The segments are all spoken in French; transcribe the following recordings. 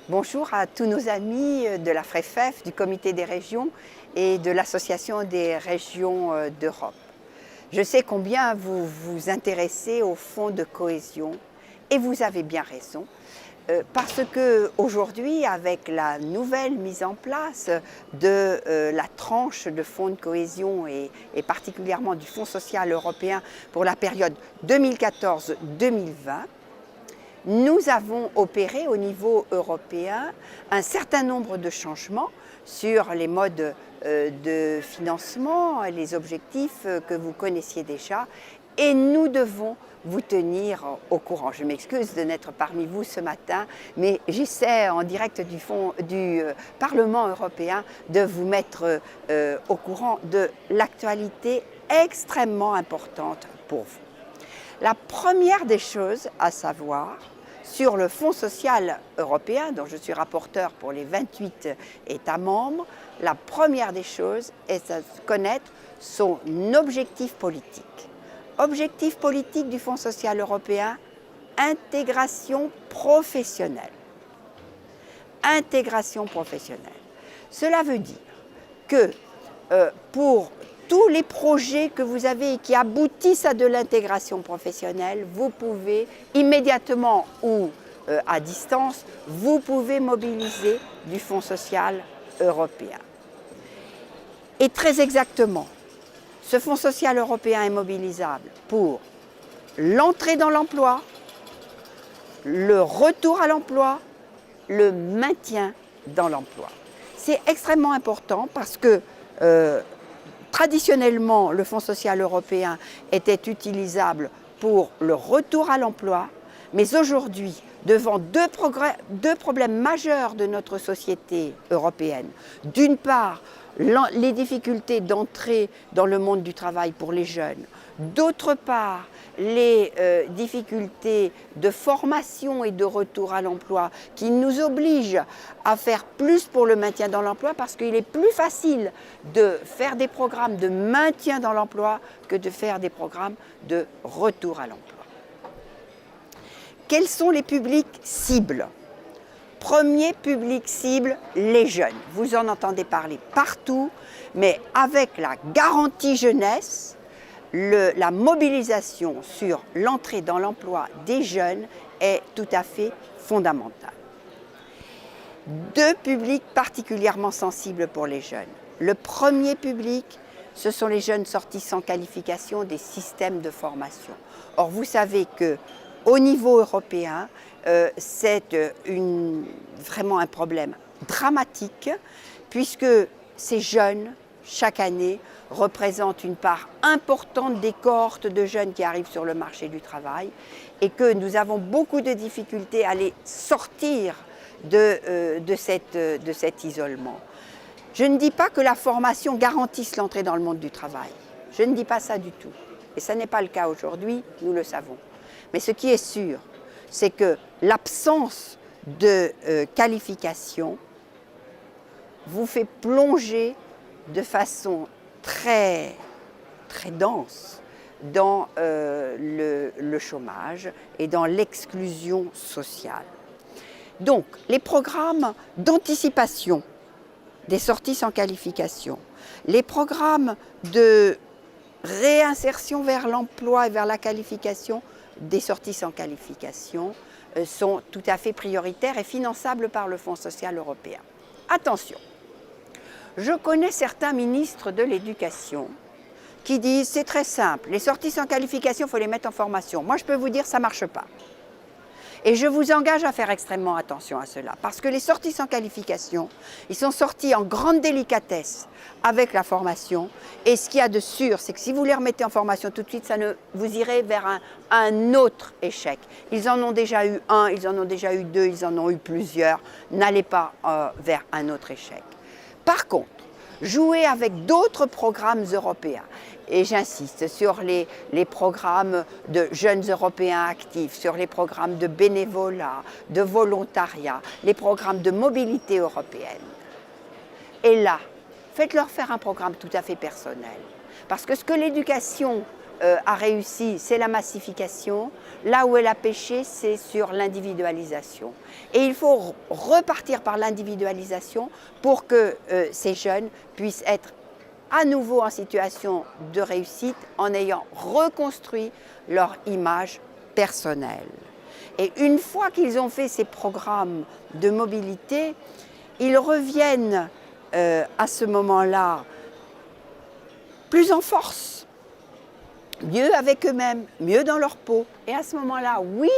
Bonjour à tous nos amis de la FREFEF, du Comité des régions et de l'Association des régions d'Europe. Je sais combien vous vous intéressez au fonds de cohésion et vous avez bien raison. Parce qu'aujourd'hui, avec la nouvelle mise en place de la tranche de fonds de cohésion et particulièrement du Fonds social européen pour la période 2014-2020, nous avons opéré au niveau européen un certain nombre de changements sur les modes de financement, les objectifs que vous connaissiez déjà, et nous devons vous tenir au courant. Je m'excuse de n'être parmi vous ce matin, mais j'essaie en direct du Parlement européen de vous mettre au courant de l'actualité extrêmement importante pour vous. La première des choses à savoir, sur le Fonds social européen, dont je suis rapporteur pour les 28 États membres, la première des choses est de connaître son objectif politique. Objectif politique du Fonds social européen, intégration professionnelle. Intégration professionnelle. Cela veut dire que pour tous les projets que vous avez et qui aboutissent à de l'intégration professionnelle, vous pouvez immédiatement ou à distance, vous pouvez mobiliser du Fonds social européen. Et très exactement, ce Fonds social européen est mobilisable pour l'entrée dans l'emploi, le retour à l'emploi, le maintien dans l'emploi. C'est extrêmement important parce que traditionnellement, le Fonds social européen était utilisable pour le retour à l'emploi, mais aujourd'hui, devant deux problèmes majeurs de notre société européenne, d'une part, les difficultés d'entrée dans le monde du travail pour les jeunes, d'autre part, les difficultés de formation et de retour à l'emploi qui nous obligent à faire plus pour le maintien dans l'emploi parce qu'il est plus facile de faire des programmes de maintien dans l'emploi que de faire des programmes de retour à l'emploi. Quels sont les publics cibles ? Premier public cible, les jeunes. Vous en entendez parler partout, mais avec la garantie jeunesse, la mobilisation sur l'entrée dans l'emploi des jeunes est tout à fait fondamentale. Deux publics particulièrement sensibles pour les jeunes. Le premier public, ce sont les jeunes sortis sans qualification des systèmes de formation. Or, vous savez qu'au niveau européen, c'est vraiment un problème dramatique puisque ces jeunes, chaque année, représentent une part importante des cohortes de jeunes qui arrivent sur le marché du travail et que nous avons beaucoup de difficultés à les sortir de cet isolement. Je ne dis pas que la formation garantisse l'entrée dans le monde du travail. Je ne dis pas ça du tout. Et ce n'est pas le cas aujourd'hui, nous le savons. Mais ce qui est sûr, c'est que l'absence de qualification vous fait plonger de façon très dense dans le chômage et dans l'exclusion sociale. Donc, les programmes d'anticipation des sorties sans qualification, les programmes de réinsertion vers l'emploi et vers la qualification des sorties sans qualification sont tout à fait prioritaires et finançables par le Fonds social européen. Attention, je connais certains ministres de l'Éducation qui disent c'est très simple, les sorties sans qualification, il faut les mettre en formation. Moi, je peux vous dire ça ne marche pas. Et je vous engage à faire extrêmement attention à cela, parce que les sorties sans qualification, ils sont sortis en grande délicatesse avec la formation. Et ce qu'il y a de sûr, c'est que si vous les remettez en formation tout de suite, vous irez vers un autre échec. Ils en ont déjà eu un, ils en ont déjà eu deux, ils en ont eu plusieurs. N'allez pas vers un autre échec. Par contre, jouez avec d'autres programmes européens. Et j'insiste sur les programmes de jeunes Européens actifs, sur les programmes de bénévolat, de volontariat, les programmes de mobilité européenne. Et là, faites-leur faire un programme tout à fait personnel. Parce que ce que l'éducation a réussi, c'est la massification. Là où elle a péché, c'est sur l'individualisation. Et il faut repartir par l'individualisation pour que ces jeunes puissent être à nouveau en situation de réussite en ayant reconstruit leur image personnelle. Et une fois qu'ils ont fait ces programmes de mobilité, ils reviennent à ce moment-là plus en force, mieux avec eux-mêmes, mieux dans leur peau. Et à ce moment-là, oui,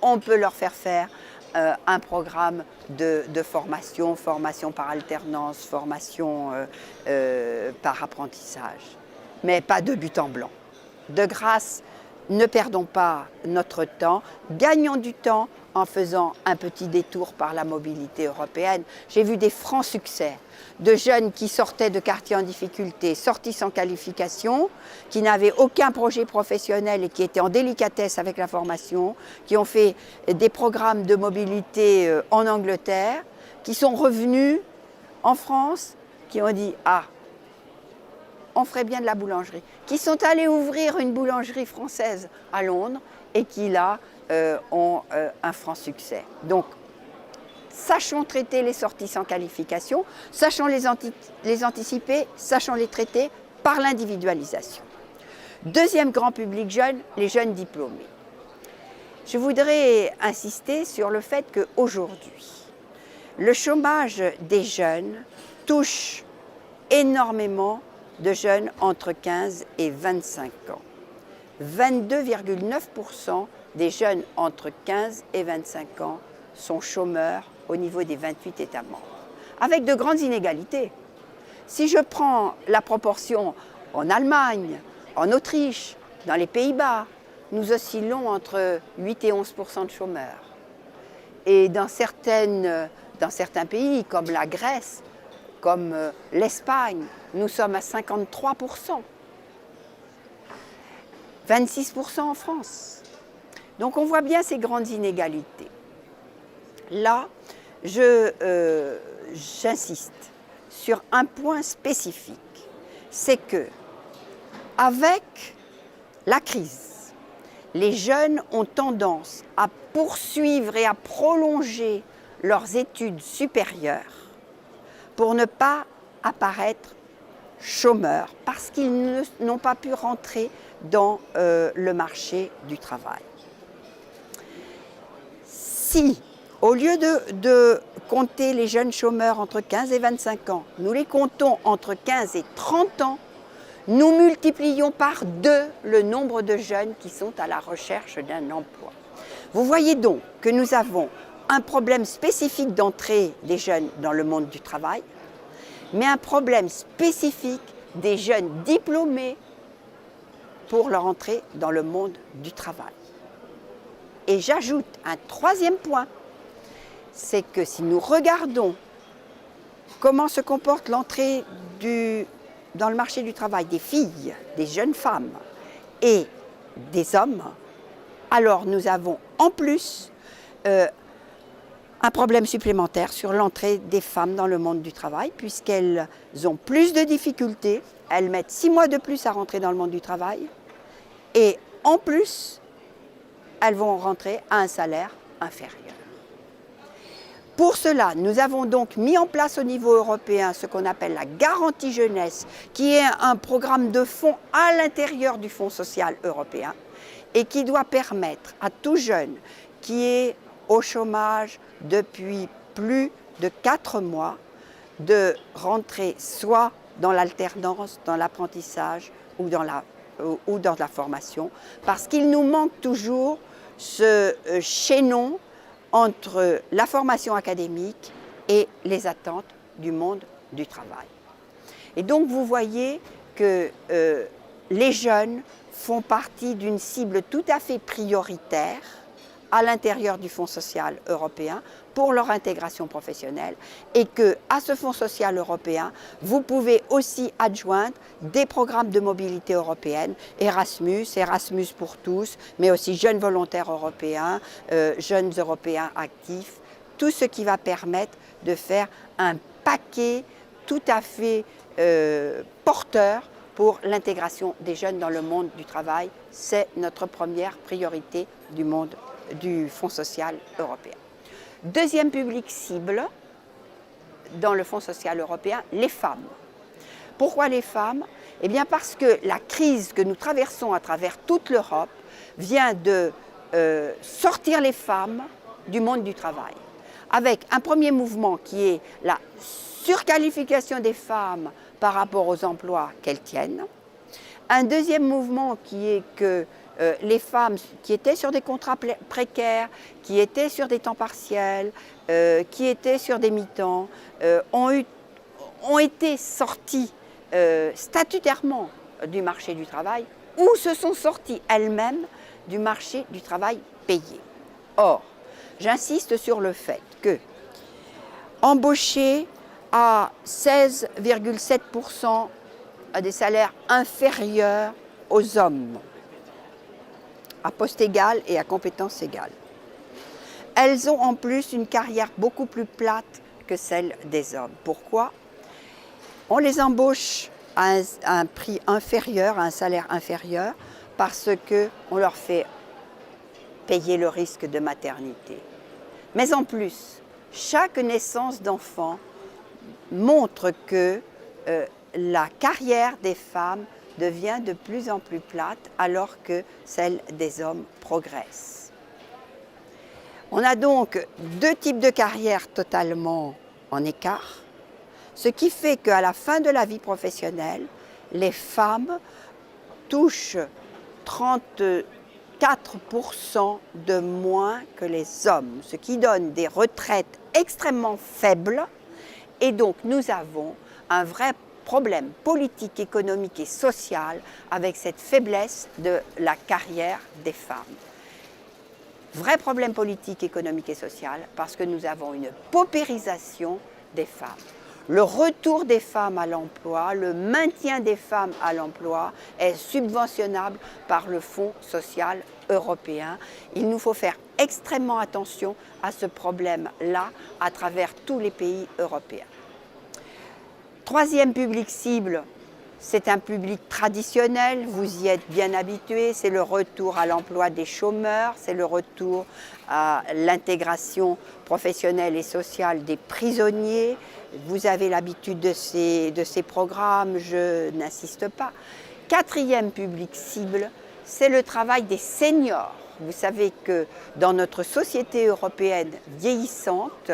on peut leur faire un programme de formation, formation par alternance, formation par apprentissage, mais pas de but en blanc. De grâce, ne perdons pas notre temps, gagnons du temps en faisant un petit détour par la mobilité européenne. J'ai vu des francs succès de jeunes qui sortaient de quartiers en difficulté, sortis sans qualification, qui n'avaient aucun projet professionnel et qui étaient en délicatesse avec la formation, qui ont fait des programmes de mobilité en Angleterre, qui sont revenus en France, qui ont dit « Ah, on ferait bien de la boulangerie », qui sont allés ouvrir une boulangerie française à Londres et qui là ont un franc succès. Donc, sachons traiter les sorties sans qualification, sachons les anticiper, sachons les traiter par l'individualisation. Deuxième grand public jeune, les jeunes diplômés. Je voudrais insister sur le fait qu'aujourd'hui, le chômage des jeunes touche énormément de jeunes entre 15 et 25 ans. 22,9% des jeunes entre 15 et 25 ans sont chômeurs au niveau des 28 États membres, avec de grandes inégalités. Si je prends la proportion en Allemagne, en Autriche, dans les Pays-Bas, nous oscillons entre 8 et 11% de chômeurs. Et dans certains pays, comme la Grèce, comme l'Espagne, nous sommes à 53%. 26% en France. Donc on voit bien ces grandes inégalités. Là, j'insiste sur un point spécifique, c'est que avec la crise, les jeunes ont tendance à poursuivre et à prolonger leurs études supérieures pour ne pas apparaître chômeurs, parce qu'ils n'ont pas pu rentrer dans le marché du travail. Si, au lieu de compter les jeunes chômeurs entre 15 et 25 ans, nous les comptons entre 15 et 30 ans, nous multiplions par 2 le nombre de jeunes qui sont à la recherche d'un emploi. Vous voyez donc que nous avons un problème spécifique d'entrée des jeunes dans le monde du travail, mais un problème spécifique des jeunes diplômés pour leur entrée dans le monde du travail. Et j'ajoute un troisième point, c'est que si nous regardons comment se comporte l'entrée dans le marché du travail des filles, des jeunes femmes et des hommes, alors nous avons en plus un problème supplémentaire sur l'entrée des femmes dans le monde du travail, puisqu'elles ont plus de difficultés, elles mettent 6 mois de plus à rentrer dans le monde du travail, et en plus, elles vont rentrer à un salaire inférieur. Pour cela, nous avons donc mis en place au niveau européen ce qu'on appelle la garantie jeunesse, qui est un programme de fonds à l'intérieur du Fonds social européen et qui doit permettre à tout jeune qui est au chômage depuis plus de 4 mois de rentrer soit dans l'alternance, dans l'apprentissage ou dans la formation, parce qu'il nous manque toujours ce chaînon entre la formation académique et les attentes du monde du travail. Et donc vous voyez que les jeunes font partie d'une cible tout à fait prioritaire à l'intérieur du Fonds social européen pour leur intégration professionnelle, et qu'à ce Fonds social européen, vous pouvez aussi adjoindre des programmes de mobilité européenne, Erasmus, Erasmus pour tous, mais aussi Jeunes volontaires européens, Jeunes européens actifs, tout ce qui va permettre de faire un paquet tout à fait porteur pour l'intégration des jeunes dans le monde du travail. C'est notre première priorité du Fonds social européen. Deuxième public cible dans le Fonds social européen, les femmes. Pourquoi les femmes? Eh bien parce que la crise que nous traversons à travers toute l'Europe vient de sortir les femmes du monde du travail. Avec un premier mouvement qui est la surqualification des femmes par rapport aux emplois qu'elles tiennent. Un deuxième mouvement qui est que les femmes qui étaient sur des contrats précaires, qui étaient sur des temps partiels, qui étaient sur des mi-temps, ont été sorties statutairement du marché du travail ou se sont sorties elles-mêmes du marché du travail payé. Or, j'insiste sur le fait que embaucher à 16,7% à des salaires inférieurs aux hommes, à poste égal et à compétences égales. Elles ont en plus une carrière beaucoup plus plate que celle des hommes. Pourquoi? On les embauche à un prix inférieur, à un salaire inférieur, parce qu'on leur fait payer le risque de maternité. Mais en plus, chaque naissance d'enfant montre que la carrière des femmes devient de plus en plus plate alors que celle des hommes progresse. On a donc deux types de carrières totalement en écart, ce qui fait qu'à la fin de la vie professionnelle, les femmes touchent 34% de moins que les hommes, ce qui donne des retraites extrêmement faibles. Et donc nous avons un vrai problème politique, économique et social avec cette faiblesse de la carrière des femmes. Vrai problème politique, économique et social parce que nous avons une paupérisation des femmes. Le retour des femmes à l'emploi, le maintien des femmes à l'emploi est subventionnable par le Fonds social européen. Il nous faut faire extrêmement attention à ce problème-là à travers tous les pays européens. Troisième public cible, c'est un public traditionnel, vous y êtes bien habitués, c'est le retour à l'emploi des chômeurs, c'est le retour à l'intégration professionnelle et sociale des prisonniers. Vous avez l'habitude de ces programmes, je n'insiste pas. Quatrième public cible, c'est le travail des seniors. Vous savez que dans notre société européenne vieillissante,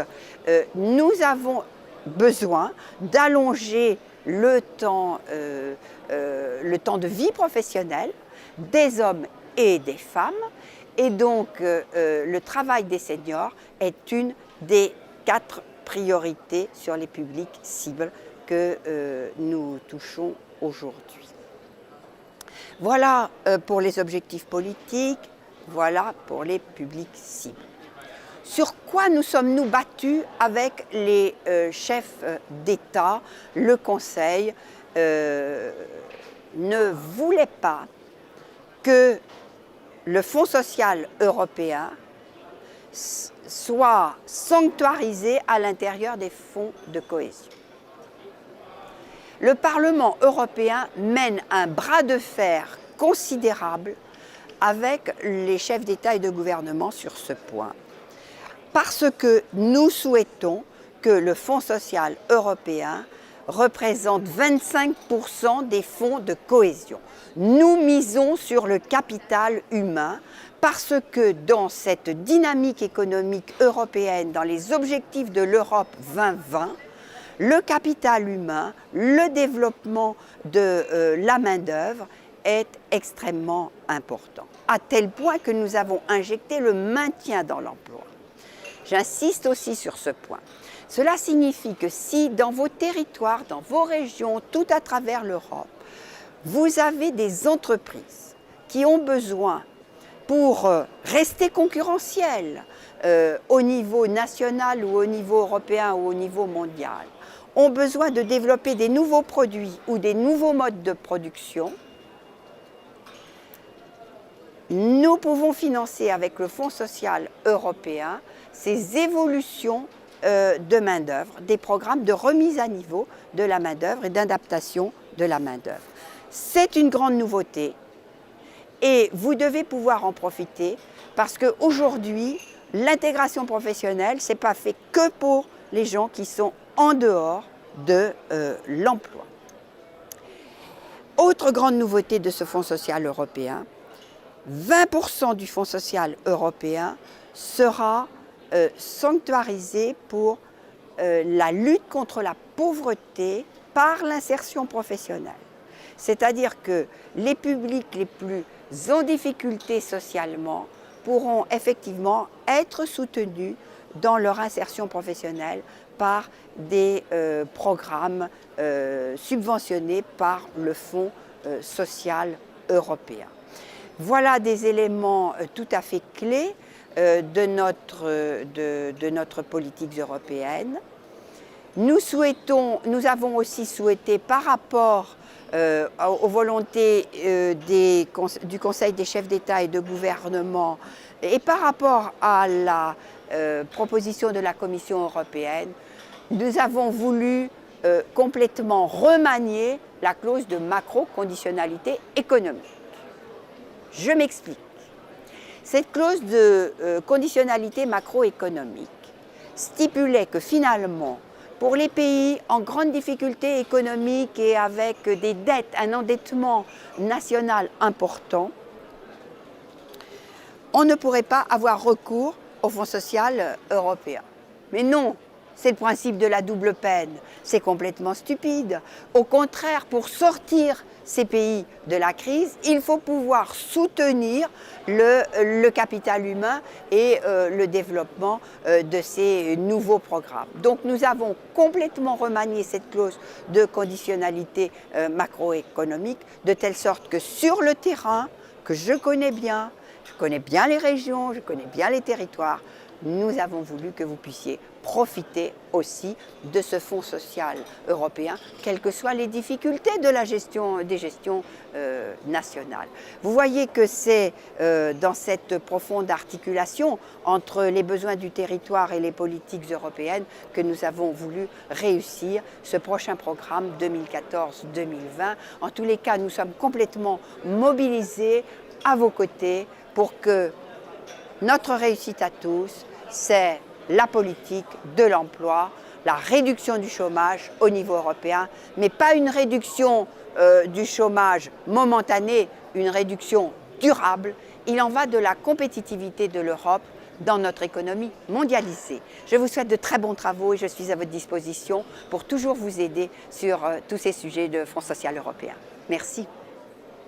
nous avons besoin d'allonger le temps de vie professionnelle des hommes et des femmes. Et donc, le travail des seniors est une des 4 priorités sur les publics cibles que nous touchons aujourd'hui. Voilà pour les objectifs politiques, voilà pour les publics cibles. Sur quoi nous sommes-nous battus avec les chefs d'État? Le Conseil ne voulait pas que le Fonds social européen soit sanctuarisé à l'intérieur des fonds de cohésion. Le Parlement européen mène un bras de fer considérable avec les chefs d'État et de gouvernement sur ce point, parce que nous souhaitons que le Fonds social européen représente 25% des fonds de cohésion. Nous misons sur le capital humain parce que dans cette dynamique économique européenne, dans les objectifs de l'Europe 2020, le capital humain, le développement de la main-d'œuvre est extrêmement important, à tel point que nous avons injecté le maintien dans l'emploi. J'insiste aussi sur ce point. Cela signifie que si dans vos territoires, dans vos régions, tout à travers l'Europe, vous avez des entreprises qui ont besoin, pour rester concurrentielles au niveau national ou au niveau européen ou au niveau mondial, ont besoin de développer des nouveaux produits ou des nouveaux modes de production, nous pouvons financer avec le Fonds social européen ces évolutions de main-d'œuvre, des programmes de remise à niveau de la main-d'œuvre et d'adaptation de la main-d'œuvre. C'est une grande nouveauté et vous devez pouvoir en profiter parce qu'aujourd'hui, l'intégration professionnelle, ce n'est pas fait que pour les gens qui sont en dehors de l'emploi. Autre grande nouveauté de ce Fonds social européen, 20% du Fonds social européen sera sanctuarisé pour la lutte contre la pauvreté par l'insertion professionnelle. C'est-à-dire que les publics les plus en difficulté socialement pourront effectivement être soutenus dans leur insertion professionnelle par des programmes subventionnés par le Fonds social européen. Voilà des éléments tout à fait clés de notre politique européenne. Nous avons aussi souhaité, par rapport aux volontés du Conseil des chefs d'État et de gouvernement et par rapport à la proposition de la Commission européenne, nous avons voulu complètement remanier la clause de macro-conditionnalité économique. Je m'explique. Cette clause de conditionnalité macroéconomique stipulait que finalement, pour les pays en grande difficulté économique et avec des dettes, un endettement national important, on ne pourrait pas avoir recours au Fonds social européen. Mais non, c'est le principe de la double peine. C'est complètement stupide. Au contraire, pour sortir ces pays de la crise, il faut pouvoir soutenir le capital humain et le développement de ces nouveaux programmes. Donc nous avons complètement remanié cette clause de conditionnalité macroéconomique de telle sorte que sur le terrain, que je connais bien les régions, je connais bien les territoires, nous avons voulu que vous puissiez profiter aussi de ce Fonds social européen, quelles que soient les difficultés de des gestions nationales. Vous voyez que c'est dans cette profonde articulation entre les besoins du territoire et les politiques européennes que nous avons voulu réussir ce prochain programme 2014-2020. En tous les cas, nous sommes complètement mobilisés à vos côtés pour que notre réussite à tous, c'est la politique de l'emploi, la réduction du chômage au niveau européen, mais pas une réduction du chômage momentanée, une réduction durable. Il en va de la compétitivité de l'Europe dans notre économie mondialisée. Je vous souhaite de très bons travaux et je suis à votre disposition pour toujours vous aider sur tous ces sujets de Fonds social européen. Merci.